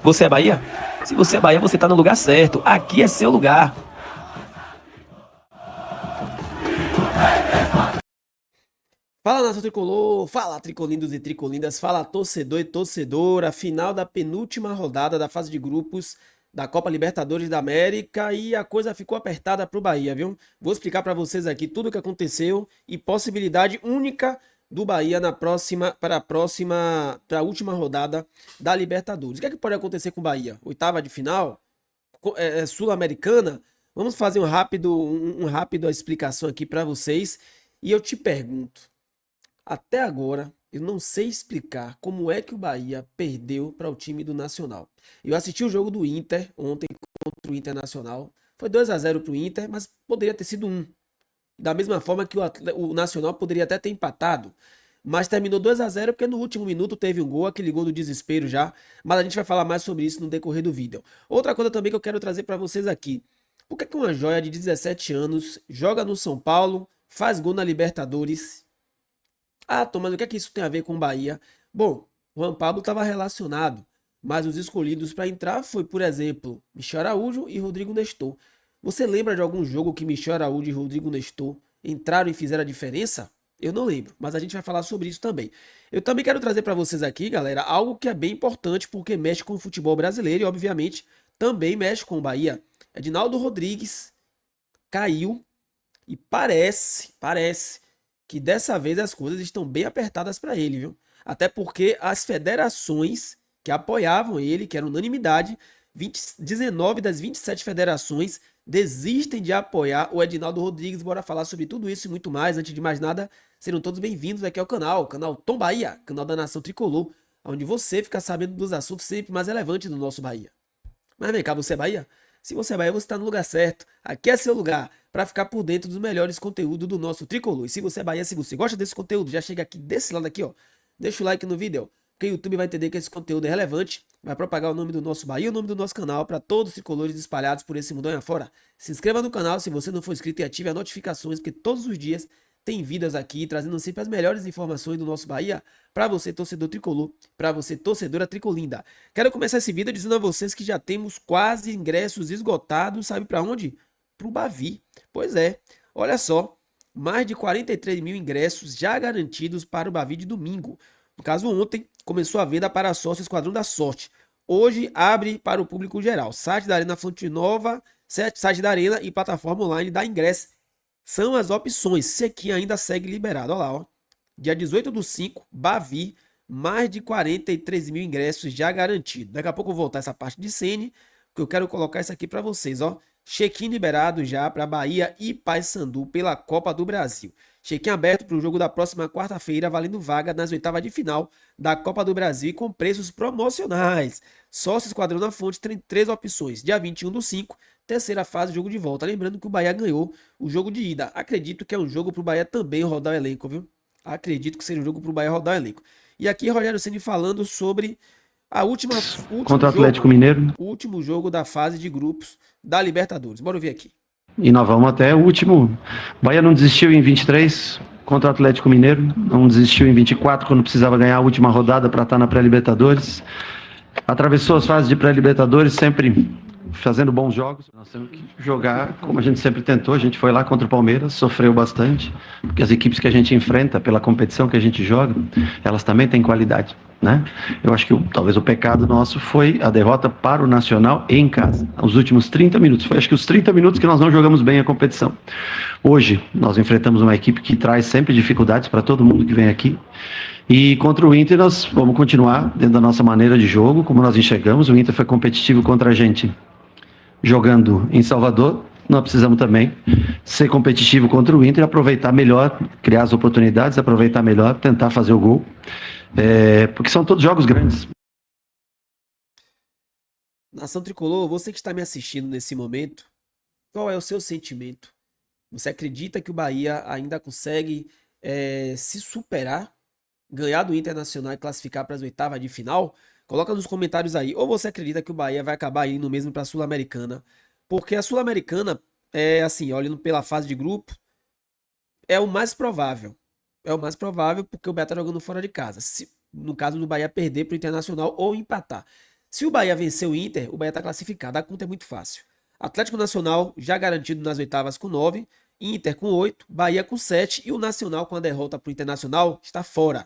Você é Bahia? Se você é Bahia, você tá no lugar certo. Aqui é seu lugar. Fala, nação tricolor, fala tricolindos e tricolindas, fala torcedor e torcedora, final da penúltima rodada da fase de grupos da Copa Libertadores da América e a coisa ficou apertada pro Bahia, viu? Vou explicar para vocês aqui tudo o que aconteceu e possibilidade única do Bahia para a última rodada da Libertadores. O que é que pode acontecer com o Bahia? Oitava de final? Sul-Americana? Vamos fazer um rápido explicação aqui para vocês e eu te pergunto. Até agora, eu não sei explicar como é que o Bahia perdeu para o time do Nacional. Eu assisti o jogo do Inter ontem contra o Internacional. Foi 2-0 para o Inter, mas poderia ter sido 1. Da mesma forma que o Nacional poderia até ter empatado. Mas terminou 2-0 porque no último minuto teve um gol, aquele gol do desespero já. Mas a gente vai falar mais sobre isso no decorrer do vídeo. Outra coisa também que eu quero trazer para vocês aqui. Por que uma joia de 17 anos joga no São Paulo, faz gol na Libertadores? Ah, Thomas, o que é que isso tem a ver com o Bahia? Bom, o Juan Pablo estava relacionado, mas os escolhidos para entrar foi, por exemplo, Michel Araújo e Rodrigo Nestor. Você lembra de algum jogo que Michel Araújo e Rodrigo Nestor entraram e fizeram a diferença? Eu não lembro, mas a gente vai falar sobre isso também. Eu também quero trazer para vocês aqui, galera, algo que é bem importante porque mexe com o futebol brasileiro e, obviamente, também mexe com o Bahia. Edinaldo Rodrigues caiu e parece que dessa vez as coisas estão bem apertadas para ele, viu? Até porque as federações que apoiavam ele, que era unanimidade, 19 das 27 federações desistem de apoiar o Edinaldo Rodrigues. Bora falar sobre tudo isso e muito mais. Antes de mais nada, serão todos bem-vindos aqui ao canal, canal Tom Bahia, canal da Nação Tricolor, onde você fica sabendo dos assuntos sempre mais relevantes do nosso Bahia. Mas vem cá, você é Bahia? Se você é Bahia, você está no lugar certo. Aqui é seu lugar para ficar por dentro dos melhores conteúdos do nosso tricolor. E se você é Bahia, se você gosta desse conteúdo, já chega aqui desse lado aqui, ó. Deixa o like no vídeo, porque o YouTube vai entender que esse conteúdo é relevante, vai propagar o nome do nosso Bahia e o nome do nosso canal para todos os tricolores espalhados por esse mundão afora. Se inscreva no canal se você não for inscrito e ative as notificações, porque todos os dias tem vídeos aqui trazendo sempre as melhores informações do nosso Bahia para você, torcedor tricolor, para você, torcedora tricolinda. Quero começar esse vídeo dizendo a vocês que já temos quase ingressos esgotados, sabe para onde? Para o Bavi. Pois é, olha só, mais de 43 mil ingressos já garantidos para o Bavi de domingo. No caso, ontem começou a venda para sócio Esquadrão da Sorte. Hoje abre para o público geral. Site da Arena Fonte Nova, site da Arena e plataforma online da ingresso. São as opções. Esse aqui ainda segue liberado. Olha lá, ó. Dia 18/5, Bavi, mais de 43 mil ingressos já garantidos. Daqui a pouco eu vou voltar essa parte de Sene, porque eu quero colocar isso aqui para vocês, ó. Check-in liberado já para Bahia e Paysandu pela Copa do Brasil. Check-in aberto para o jogo da próxima quarta-feira, valendo vaga nas oitavas de final da Copa do Brasil e com preços promocionais. Sócio Esquadrão da Fonte tem 3 opções. Dia 21/5, terceira fase, jogo de volta. Lembrando que o Bahia ganhou o jogo de ida. Acredito que é um jogo para o Bahia também rodar o elenco, viu? Acredito que seja um jogo para o Bahia rodar o elenco. E aqui Rogério Ceni falando sobre a última, o último Contra o Atlético jogo, Mineiro. o último jogo da fase de grupos da Libertadores. Bora ver aqui. E nós vamos até o último. Bahia não desistiu em 23 contra o Atlético Mineiro. Não desistiu em 24 quando precisava ganhar a última rodada para estar na pré-Libertadores. Atravessou as fases de pré-Libertadores sempre fazendo bons jogos. Nós temos que jogar como a gente sempre tentou. A gente foi lá contra o Palmeiras, sofreu bastante, porque as equipes que a gente enfrenta, pela competição que a gente joga, elas também têm qualidade, né? Eu acho que talvez o pecado nosso foi a derrota para o Nacional em casa. Os últimos 30 minutos, foi acho que os 30 minutos que nós não jogamos bem a competição. Hoje, nós enfrentamos uma equipe que traz sempre dificuldades para todo mundo que vem aqui. E contra o Inter nós vamos continuar dentro da nossa maneira de jogo, como nós enxergamos. O Inter foi competitivo contra a gente jogando em Salvador. Nós precisamos também ser competitivo contra o Inter, aproveitar melhor, criar as oportunidades, aproveitar melhor, tentar fazer o gol. Porque são todos jogos grandes. Nação Tricolor, você que está me assistindo nesse momento, qual é o seu sentimento? Você acredita que o Bahia ainda consegue se superar, ganhar do Internacional e classificar para as oitavas de final? Coloca nos comentários aí. Ou você acredita que o Bahia vai acabar indo mesmo para a Sul-Americana? Porque a Sul-Americana, assim, olhando pela fase de grupo, é o mais provável. É o mais provável porque o Bahia tá jogando fora de casa. No caso do Bahia perder para o Internacional ou empatar. Se o Bahia vencer o Inter, o Bahia está classificado. A conta é muito fácil. Atlético Nacional já garantido nas oitavas com 9, Inter com 8, Bahia com 7 e o Nacional com a derrota para o Internacional está fora.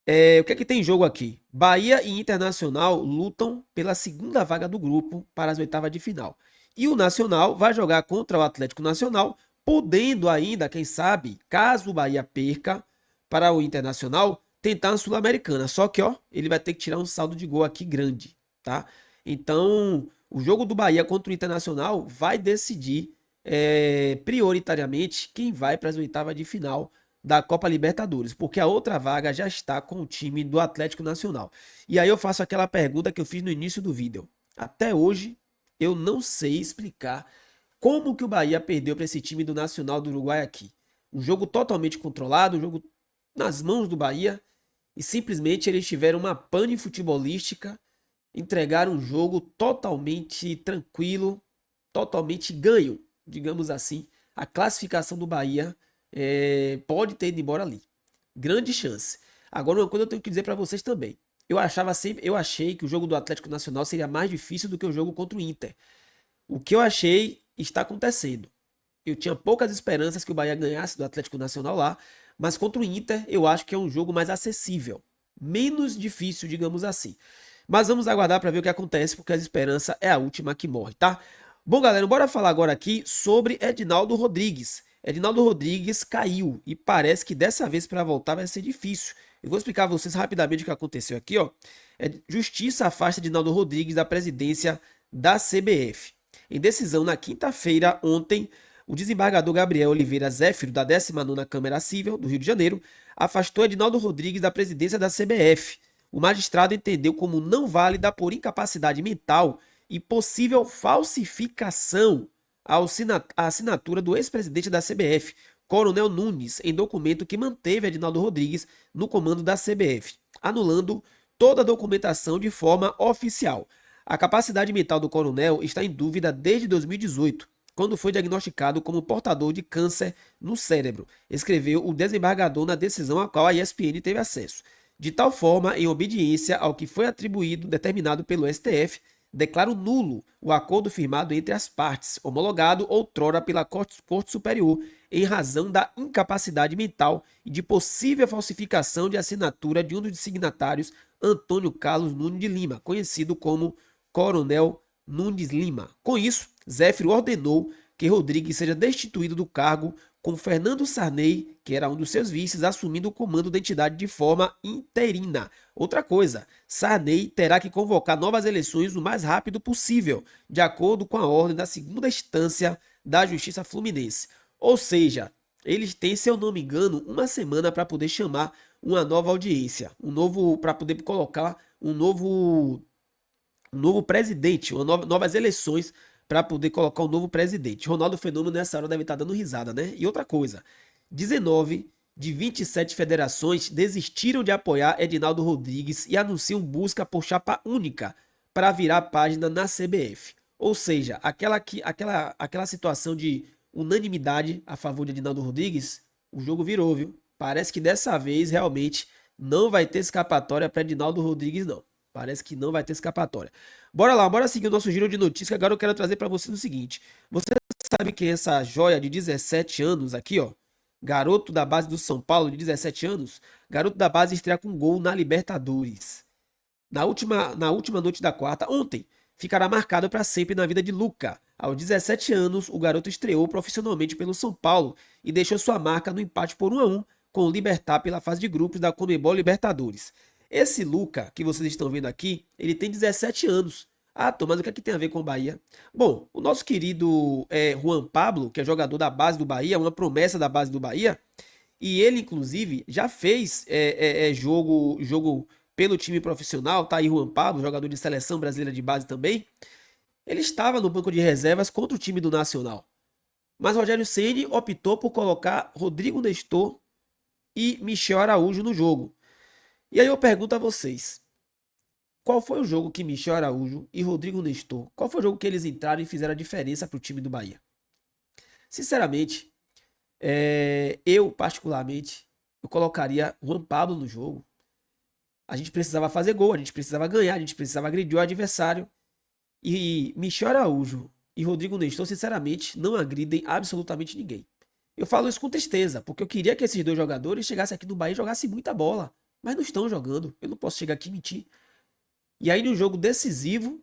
O que é que tem em jogo aqui? Bahia e Internacional lutam pela segunda vaga do grupo para as oitavas de final. E o Nacional vai jogar contra o Atlético Nacional, podendo ainda, quem sabe, caso o Bahia perca para o Internacional, tentar a Sul-Americana. Só que, ó, ele vai ter que tirar um saldo de gol aqui grande, tá? Então, o jogo do Bahia contra o Internacional vai decidir prioritariamente quem vai para as oitavas de final da Copa Libertadores, porque a outra vaga já está com o time do Atlético Nacional. E aí eu faço aquela pergunta que eu fiz no início do vídeo. Até hoje, eu não sei explicar como que o Bahia perdeu para esse time do Nacional do Uruguai aqui. Um jogo totalmente controlado, um jogo nas mãos do Bahia, e simplesmente eles tiveram uma pane futebolística, entregaram um jogo totalmente tranquilo, totalmente ganho, digamos assim. A classificação do Bahia pode ter ido embora ali. Grande chance. Agora, uma coisa eu tenho que dizer para vocês também. Eu achei que o jogo do Atlético Nacional seria mais difícil do que o jogo contra o Inter. O que eu achei está acontecendo. Eu tinha poucas esperanças que o Bahia ganhasse do Atlético Nacional lá, mas contra o Inter eu acho que é um jogo mais acessível, menos difícil, digamos assim. Mas vamos aguardar para ver o que acontece, porque a esperança é a última que morre, tá? Bom, galera, bora falar agora aqui sobre Edinaldo Rodrigues. Edinaldo Rodrigues caiu e parece que dessa vez para voltar vai ser difícil. Eu vou explicar a vocês rapidamente o que aconteceu aqui, ó. Justiça afasta Edinaldo Rodrigues da presidência da CBF. Em decisão na quinta-feira, ontem, o desembargador Gabriel Oliveira Zéfiro, da 19ª Câmara Civil do Rio de Janeiro, afastou Edinaldo Rodrigues da presidência da CBF. O magistrado entendeu como não válida por incapacidade mental e possível falsificação a assinatura do ex-presidente da CBF, Coronel Nunes, em documento que manteve Edinaldo Rodrigues no comando da CBF, anulando toda a documentação de forma oficial. A capacidade mental do coronel está em dúvida desde 2018, quando foi diagnosticado como portador de câncer no cérebro, escreveu o desembargador na decisão a qual a ESPN teve acesso. De tal forma, em obediência ao que foi determinado pelo STF, declaro nulo o acordo firmado entre as partes, homologado outrora pela Corte Superior, em razão da incapacidade mental e de possível falsificação de assinatura de um dos signatários, Antônio Carlos Nunes de Lima, conhecido como Coronel Nunes Lima. Com isso, Zéfiro ordenou que Rodrigues seja destituído do cargo, com Fernando Sarney, que era um dos seus vices, assumindo o comando da entidade de forma interina. Outra coisa, Sarney terá que convocar novas eleições o mais rápido possível, de acordo com a ordem da segunda instância da Justiça Fluminense. Ou seja, eles têm, se eu não me engano, uma semana para poder chamar uma nova audiência, para poder colocar um novo presidente, novas eleições para poder colocar um novo presidente. Ronaldo Fenômeno nessa hora deve estar dando risada, né? E outra coisa, 19 de 27 federações desistiram de apoiar Edinaldo Rodrigues e anunciam busca por chapa única para virar página na CBF. Ou seja, aquela situação de unanimidade a favor de Edinaldo Rodrigues, o jogo virou, viu? Parece que dessa vez realmente não vai ter escapatória para Edinaldo Rodrigues, não. Parece que não vai ter escapatória. Bora lá, bora seguir o nosso giro de notícias. Agora eu quero trazer para vocês o seguinte. Você sabe quem é essa joia de 17 anos aqui, ó? Garoto da base do São Paulo, de 17 anos. Garoto da base estreia com gol na Libertadores. Na última noite da quarta, ontem, ficará marcado para sempre na vida de Luca. Aos 17 anos, o garoto estreou profissionalmente pelo São Paulo e deixou sua marca no empate por 1-1 com o Libertad pela fase de grupos da Conmebol Libertadores. Esse Luca, que vocês estão vendo aqui, ele tem 17 anos. Ah, Tom, mas o que é que tem a ver com o Bahia? Bom, o nosso querido Juan Pablo, que é jogador da base do Bahia, uma promessa da base do Bahia, e ele, inclusive, já fez jogo pelo time profissional, tá aí Juan Pablo, jogador de seleção brasileira de base também. Ele estava no banco de reservas contra o time do Nacional. Mas Rogério Ceni optou por colocar Rodrigo Nestor e Michel Araújo no jogo. E aí eu pergunto a vocês, qual foi o jogo que Michel Araújo e Rodrigo Nestor, qual foi o jogo que eles entraram e fizeram a diferença para o time do Bahia? Sinceramente, eu particularmente, eu colocaria Juan Pablo no jogo. A gente precisava fazer gol, a gente precisava ganhar, a gente precisava agredir o adversário. E Michel Araújo e Rodrigo Nestor, sinceramente, não agridem absolutamente ninguém. Eu falo isso com tristeza, porque eu queria que esses dois jogadores chegassem aqui no Bahia e jogassem muita bola. Mas não estão jogando. Eu não posso chegar aqui e mentir. E aí, no jogo decisivo,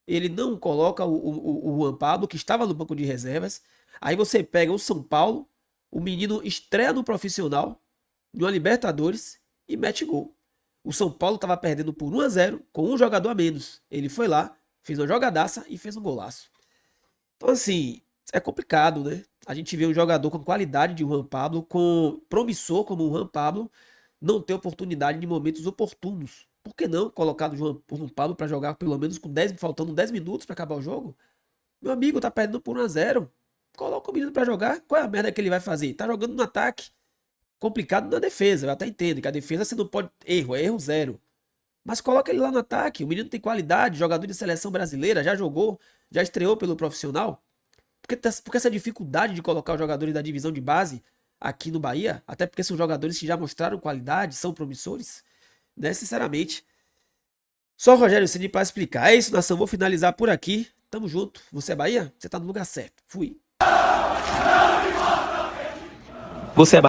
ele não coloca o Juan Pablo, que estava no banco de reservas. Aí você pega o São Paulo, o menino estreia no profissional, numa Libertadores, e mete gol. O São Paulo estava perdendo por 1-0, com um jogador a menos. Ele foi lá, fez uma jogadaça e fez um golaço. Então, assim, é complicado, né? A gente vê um jogador com qualidade de Juan Pablo, com promissor como o Juan Pablo, não ter oportunidade em momentos oportunos. Por que não colocar o Juan Pablo para jogar pelo menos com 10, faltando 10 minutos para acabar o jogo? Meu amigo tá perdendo por 1-0. Coloca o menino para jogar. Qual é a merda que ele vai fazer? Tá jogando no ataque. Complicado na defesa. Eu até entendo que a defesa você não pode. Erro, é erro zero. Mas coloca ele lá no ataque. O menino tem qualidade, jogador de seleção brasileira, já jogou, já estreou pelo profissional. Porque essa dificuldade de colocar os jogadores da divisão de base aqui no Bahia, até porque são jogadores que já mostraram qualidade, são promissores, né? Sinceramente. Só o Rogério Ceni para explicar. É isso, nação. Vou finalizar por aqui. Tamo junto. Você é Bahia? Você tá no lugar certo. Fui. Você é